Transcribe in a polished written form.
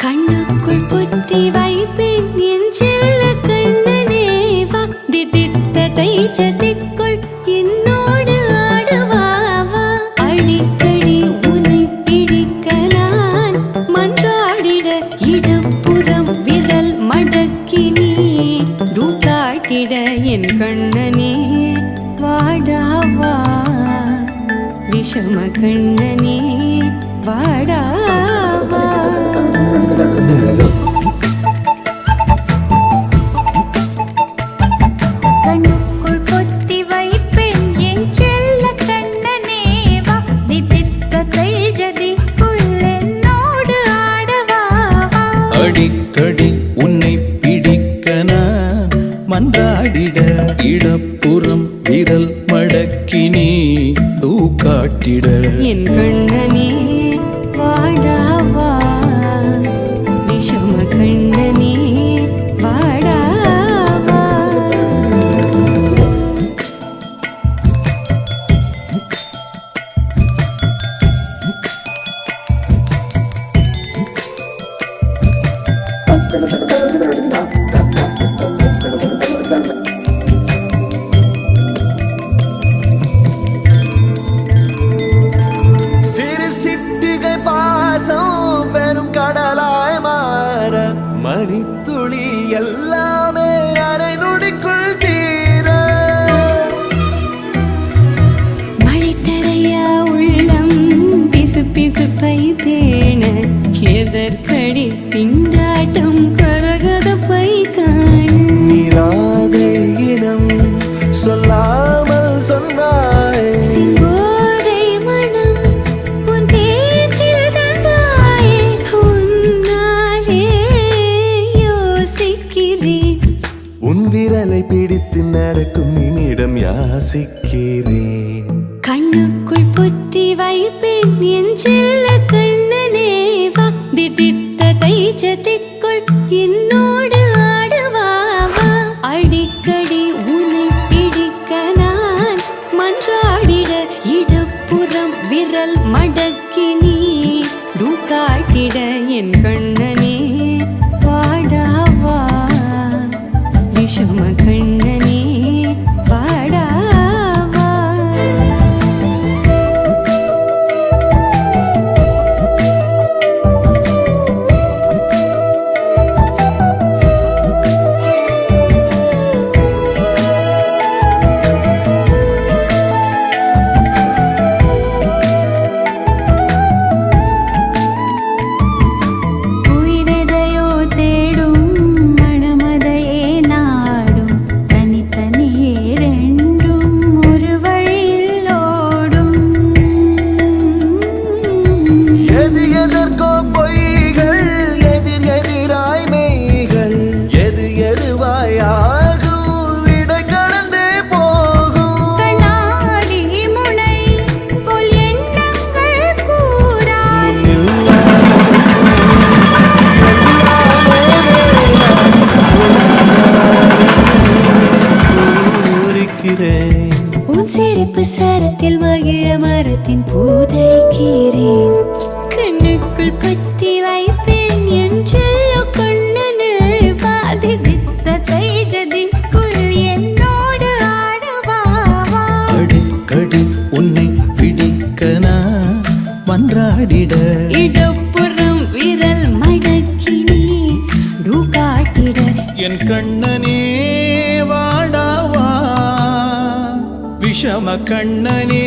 கண்ணுக்குள் புத்தி வைப்பேன் என் செல்ல கண்ணனே வா திதித்ததை சதிக்குள் என்னோடு ஆடுவாவா அடிக்கடி உன்னை பிடிக்க நான் மன்றாடிட இடப்புறம் விரல் மடக்கி நீ காட்டிட என் கண்ணனே வாடாவா விஷம கண்ணனே வாடாவா கண்ணுக்குள் பொத்தி வைப்பேன் என் செல்ல கண்ணனே வா திதித்ததை ஜதிக்குள் என்னோடு ஆடவா அடிக்கடி உன்னை பிடிக்க நான் மன்றாடிட இடப்புறம் விரல் மடக்கி நீ காட்டிட என் கண்ணனே வாடாவா விஷம கண்ணனே வாடாவா மணித்துளி எல்லாமே அரை நொடிக்குள் தீர மழை தரையா உள்ளம் பிசு பிசுப்பை பேண எதற்கடி திண்டாட்டம் கரகதப்பை காண நீராதே இனம் சொல்லாமல் சொன்னாய் செங்கோதை மனம் உன் பேச்சில் தந்தாயே உன்னாலே யோசிக்கிறேன் உன் விரலை பிடித்து நடக்கும் நிமிடம் யாசிக்கிறேன் கண்ணுக்குள் புத்தி வைப்பேன் என் செல்ல கண்ணனே வா திதித்ததை ஜதிக்குள் என்னோடு ஆடுவாவா அடிக்கடி உன்னை பிடிக்க நான் மன்றாடிட இடப்புறம் விரல் மடக்கி நீ காட்டிட என் கண்ணனே வாடாவா விஷம கண்ணனே வாடாவா உயிரெதையோ தேடும் மனமதையே நாடும் தனித்தனியே ரெண்டும் ஒரு வழியில் ஓடும் எது எதற்கோ பொய்கள் எதிர் எதிராய் மெய்கள் எது எதுவாய் ஆகும் விடை கடந்தே போகும் கண்ணாடி முனை போல் எண்ணங்கள் கூறாய் இருக்கிறேன் உன் சிரிப்பு சரத்தில் மகிழ மரத்தின் பூதைக்கிறேன் கண்ணுக்குள் பத்தி வைப்பேன் என் செல்ல கண்ணனே வாதி தித்ததை ஜதிக்குள் என்னோடு ஆடுவாவா அடிக்கடி உன்னை பிடிக்க நான் மன்றாடிட இடப்புறம் விரல் மடக்கி நீ காட்டிட என் கண்ணனே வாடாவா விஷம கண்ணனே